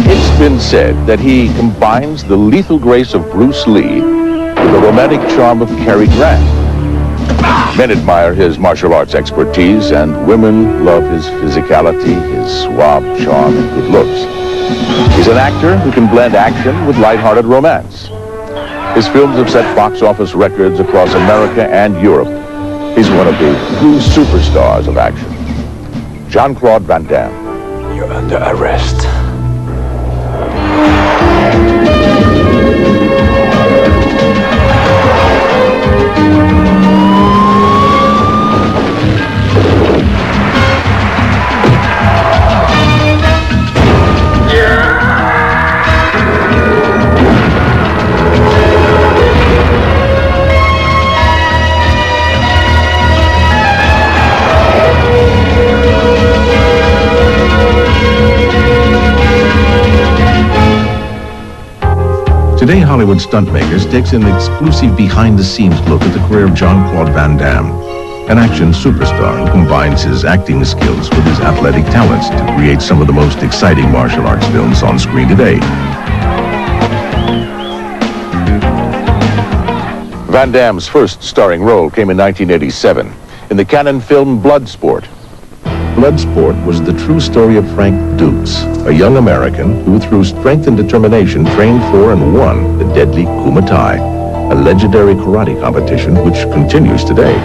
It's been said that he combines the lethal grace of Bruce Lee with the romantic charm of Cary Grant. Men admire his martial arts expertise, and women love his physicality, his suave charm, and good looks. He's an actor who can blend action with lighthearted romance. His films have set box office records across America and Europe. He's one of the true superstars of action. Jean-Claude Van Damme. You're under arrest. Today, Hollywood Stuntmakers takes an exclusive behind-the-scenes look at the career of Jean-Claude Van Damme, an action superstar who combines his acting skills with his athletic talents to create some of the most exciting martial arts films on screen today. Van Damme's first starring role came in 1987 in the canon film Bloodsport. Bloodsport was the true story of Frank Dukes, a young American who, through strength and determination, trained for and won the deadly Kumite, a legendary karate competition which continues today.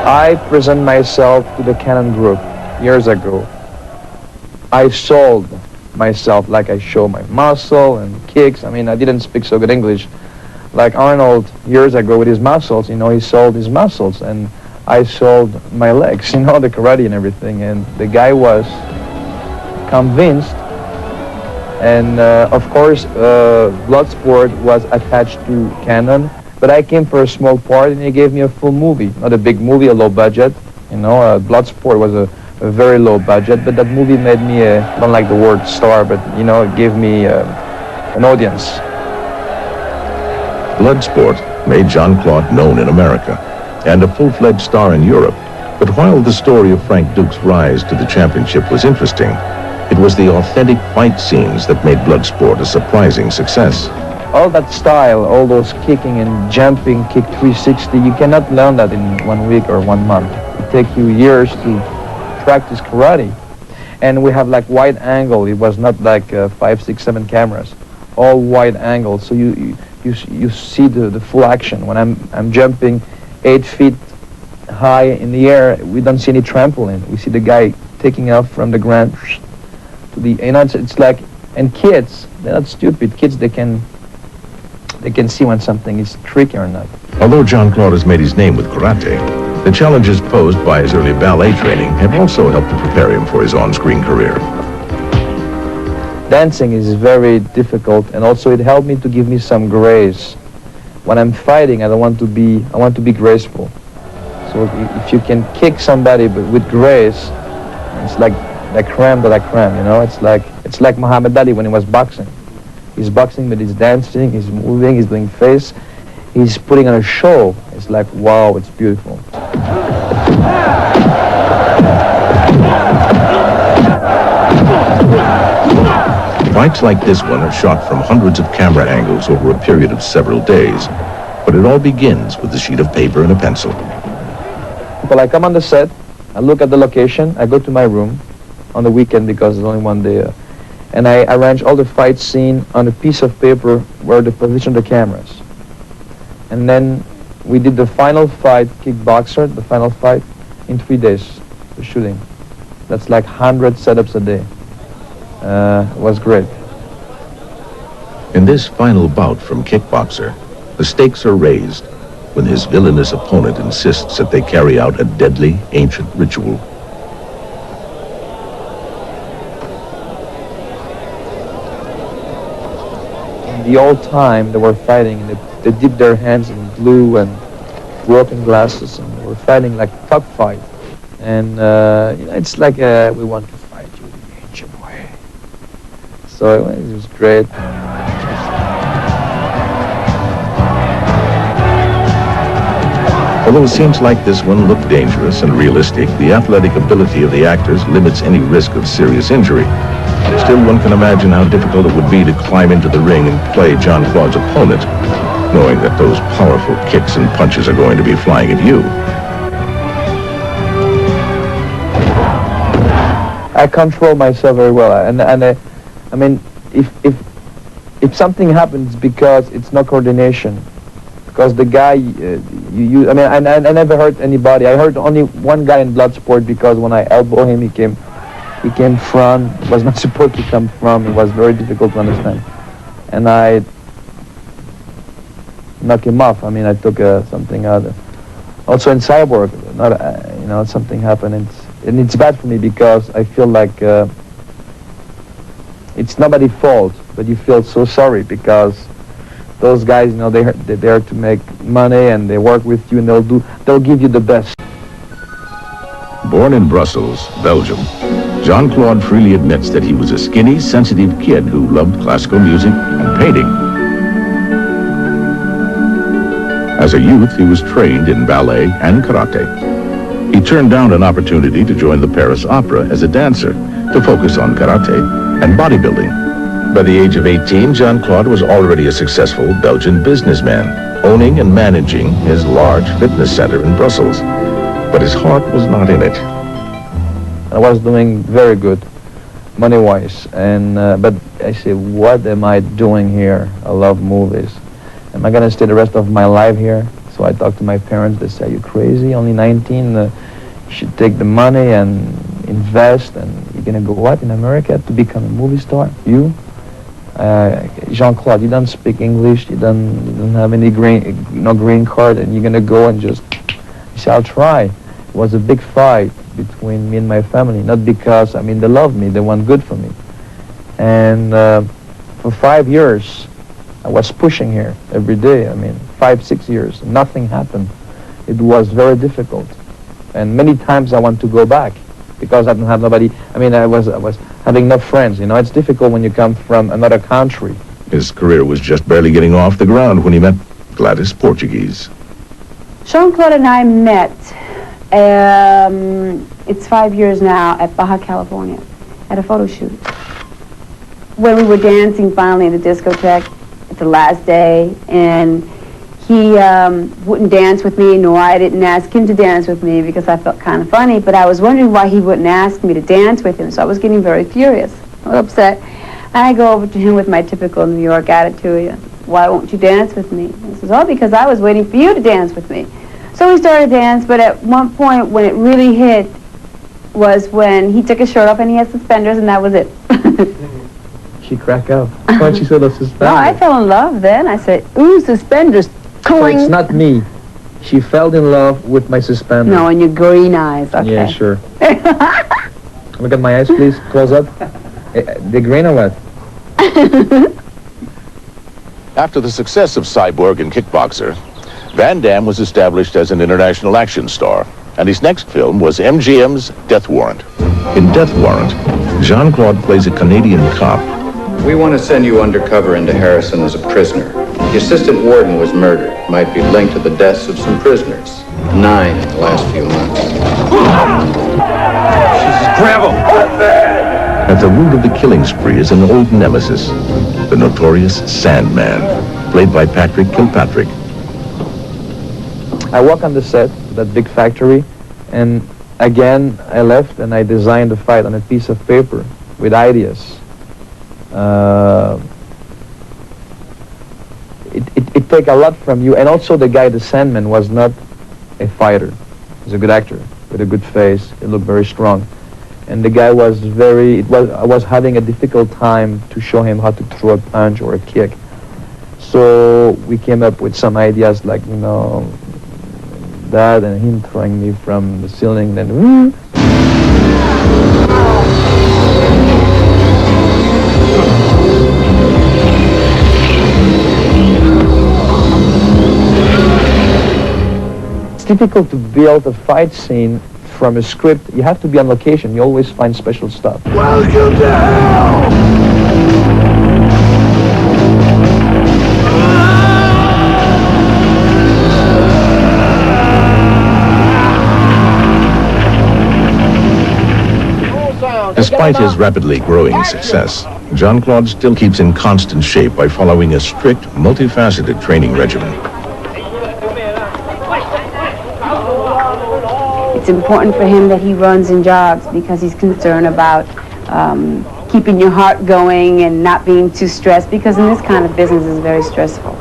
I present myself to the Canon Group years ago. I sold myself like I show my muscle and kicks. I mean, I didn't speak so good English. Like Arnold years ago with his muscles, you know, he sold his muscles, and I sold my legs, you know, the karate and everything. And the guy was convinced. And of course, Bloodsport was attached to Canon. But I came for a small part, and he gave me a full movie. Not a big movie, a low budget. You know, Bloodsport was a very low budget, but that movie made me, I don't like the word star, but, you know, it gave me an audience. Bloodsport made Jean-Claude known in America and a full-fledged star in Europe. But while the story of Frank Dukes' rise to the championship was interesting, it was the authentic fight scenes that made Bloodsport a surprising success. All that style, all those kicking and jumping, kick 360, you cannot learn that in 1 week or 1 month. It takes you years to practice karate. And we have like wide angle. It was not like 5, 6, 7 cameras. All wide angle, so you see the full action. When I'm jumping 8 feet high in the air, we don't see any trampoline. We see the guy taking off from the ground to the, you know, it's like, and kids, they're not stupid. Kids, they can see when something is tricky or not. Although Jean-Claude has made his name with karate, the challenges posed by his early ballet training have also helped to prepare him for his on-screen career. Dancing is very difficult, and also it helped me to give me some grace. When I'm fighting, I want to be graceful. So if you can kick somebody but with grace, it's like the creme de la creme, you know? It's like Muhammad Ali when he was boxing. He's boxing, but he's dancing, he's moving, he's doing face, he's putting on a show. It's like, wow, it's beautiful. Fights like this one are shot from hundreds of camera angles over a period of several days, but it all begins with a sheet of paper and a pencil. Well, I come on the set, I look at the location, I go to my room on the weekend because there's only one day, and I arrange all the fight scene on a piece of paper where they position the cameras. And then we did the final fight, kickboxer, the final fight, in 3 days, the shooting. That's like 100 setups a day. It was great. In this final bout from Kickboxer, the stakes are raised when his villainous opponent insists that they carry out a deadly, ancient ritual. In the old time, they were fighting, and they dipped their hands in glue and broken glasses, and they were fighting like cockfight. And it's like we want to fight you the ancient way. So it was great. Although it seems like this one looked dangerous and realistic, the athletic ability of the actors limits any risk of serious injury. Still, one can imagine how difficult it would be to climb into the ring and play John Claude's opponent, knowing that those powerful kicks and punches are going to be flying at you. I control myself very well, and I mean, if something happens because it's no coordination, because the guy I mean, I never hurt anybody. I hurt only one guy in blood sport because when I elbowed him, he came from, was not supposed to come from. It was very difficult to understand, and I knocked him off. I mean, I took something out. Also in Cyborg, not something happened. And it's bad for me because I feel like it's nobody's fault, but you feel so sorry because those guys, they're there to make money and they work with you and they'll give you the best. Born in Brussels, Belgium, Jean-Claude freely admits that he was a skinny, sensitive kid who loved classical music and painting. As a youth, he was trained in ballet and karate. He turned down an opportunity to join the Paris Opera as a dancer to focus on karate and bodybuilding. By the age of 18, Jean-Claude was already a successful Belgian businessman, owning and managing his large fitness center in Brussels. But his heart was not in it. I was doing very good, money-wise, and but I said, what am I doing here? I love movies. Am I going to stay the rest of my life here? So I talked to my parents. They said, are you crazy? Only 19, you should take the money and invest, and you're going to go what in America to become a movie star? You? Jean-Claude, you don't speak English, you don't have any green card, and you're going to go and just, he said, I'll try. It was a big fight between me and my family, not because, I mean, they love me, they want good for me. And for 5 years, I was pushing here every day. I mean, 5-6 years, nothing happened. It was very difficult. And many times I want to go back because I don't have nobody. I mean, I was having no friends. It's difficult when you come from another country. His career was just barely getting off the ground when he met Gladys Portuguese. Jean-Claude and I met, it's 5 years now, at Baja California, at a photo shoot. When we were dancing finally in the discotheque, it's the last day, and he wouldn't dance with me, nor I didn't ask him to dance with me because I felt kind of funny, but I was wondering why he wouldn't ask me to dance with him, so I was getting very furious, a little upset. And I go over to him with my typical New York attitude, why won't you dance with me? He says, oh, because I was waiting for you to dance with me. So we started to dance, but at one point when it really hit was when he took his shirt off and he had suspenders, and that was it. She cracked up. When she saw the suspenders. No, I fell in love then. I said, ooh, suspenders. So it's not me. She fell in love with my suspenders. No, and your green eyes. Okay. Yeah, sure. Look at my eyes, please. Close up. The green or what? After the success of Cyborg and Kickboxer, Van Damme was established as an international action star, and his next film was MGM's Death Warrant. In Death Warrant, Jean-Claude plays a Canadian cop. We want to send you undercover into Harrison as a prisoner. The assistant warden was murdered. Might be linked to the deaths of some prisoners. 9 in the last few months. Grab him! At the root of the killing spree is an old nemesis, the notorious Sandman, played by Patrick Kilpatrick. I work on the set, that big factory, and again, I left and I designed the fight on a piece of paper with ideas. It take a lot from you, and also the guy, the Sandman, was not a fighter. He was a good actor with a good face. He looked very strong, and the guy was I was having a difficult time to show him how to throw a punch or a kick. So we came up with some ideas like that, and him throwing me from the ceiling, then. It's difficult to build a fight scene from a script, you have to be on location. You always find special stuff. Welcome to hell! Despite his rapidly growing success, Jean-Claude still keeps in constant shape by following a strict, multifaceted training regimen. It's important for him that he runs and jogs because he's concerned about keeping your heart going and not being too stressed, because in this kind of business it's very stressful.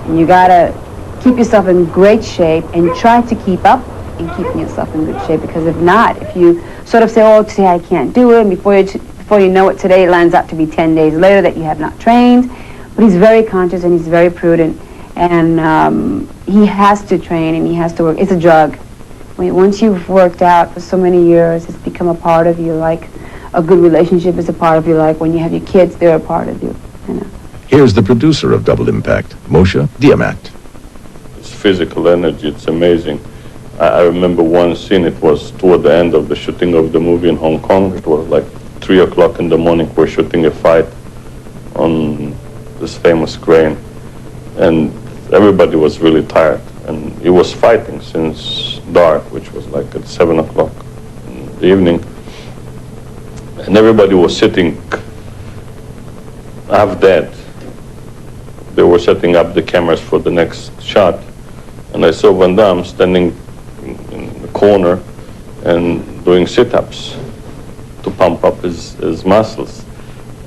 And you gotta keep yourself in great shape and try to keep up in keeping yourself in good shape, because if not, if you sort of say, oh, today I can't do it, and before you know it, today it lines up to be 10 days later that you have not trained. But he's very conscious and he's very prudent, and he has to train and he has to work. It's a drug. Once you've worked out for so many years, it's become a part of you, like a good relationship is a part of you, like when you have your kids, they're a part of you, you know. Here's the producer of Double Impact, Moshe Diamat. It's physical energy, it's amazing. I remember one scene, it was toward the end of the shooting of the movie in Hong Kong. It was like 3 o'clock in the morning. We're shooting a fight on this famous crane. And everybody was really tired. And he was fighting since dark, which was like at 7 o'clock in the evening. And everybody was sitting half dead. They were setting up the cameras for the next shot. And I saw Van Damme standing in the corner and doing sit-ups to pump up his muscles.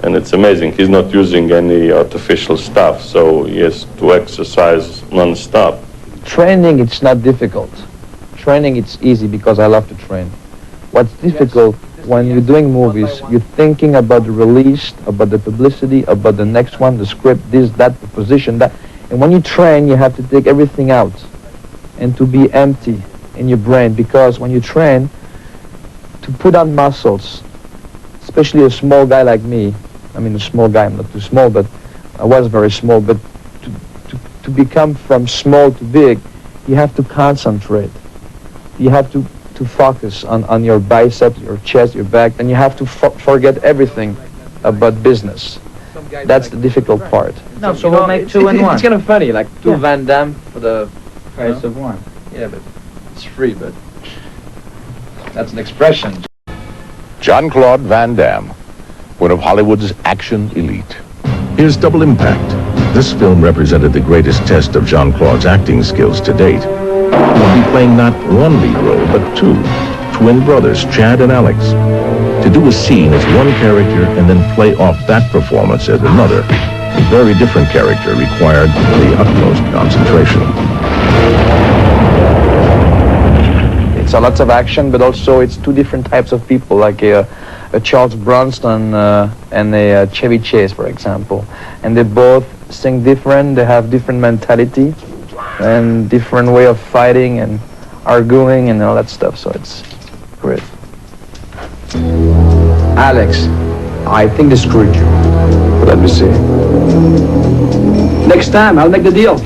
And it's amazing. He's not using any artificial stuff, so he has to exercise non-stop. Training, it's not difficult. Training, it's easy because I love to train. What's difficult, when you're doing movies, you're thinking about the release, about the publicity, about the next one, the script, this, that, the position, that. And when you train, you have to take everything out and to be empty in your brain, because when you train, to put on muscles, especially a small guy like me, I mean a small guy, I'm not too small, but I was very small, but to become from small to big, you have to concentrate. You have to focus on your biceps, your chest, your back, and you have to forget everything about business. That's the difficult part. No, so we'll make two in one. It's kind of funny, like two Van Damme for the Price of one. Yeah, but it's free, but that's an expression. Jean-Claude Van Damme, one of Hollywood's action elite. Here's Double Impact. This film represented the greatest test of Jean-Claude's acting skills to date. He'll be playing not one lead role, but two, twin brothers, Chad and Alex. To do a scene as one character and then play off that performance as another, a very different character required the utmost concentration. It's a lot of action, but also it's two different types of people, like a Charles Bronson and a Chevy Chase, for example. And they both sing different, they have different mentality and different way of fighting and arguing and all that stuff, so it's great. Alex, I think they screwed you. Let me see. Next time, I'll make the deal.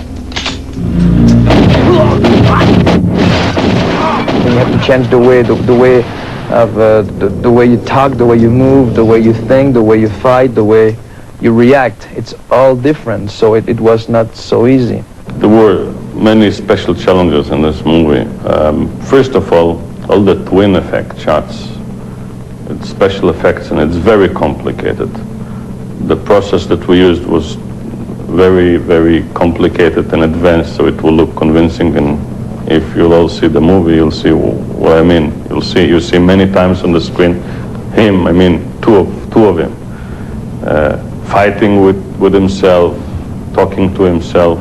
You have to change the way of the way you talk, the way you move, the way you think, the way you fight, the way you react. It's all different, so it was not so easy. There were many special challenges in this movie. First of all the twin effect shots. It's special effects and it's very complicated. The process that we used was very, very complicated and advanced, so it will look convincing, and if you'll all see the movie, you'll see what I mean. You see many times on the screen him, I mean two of him, fighting with himself, talking to himself,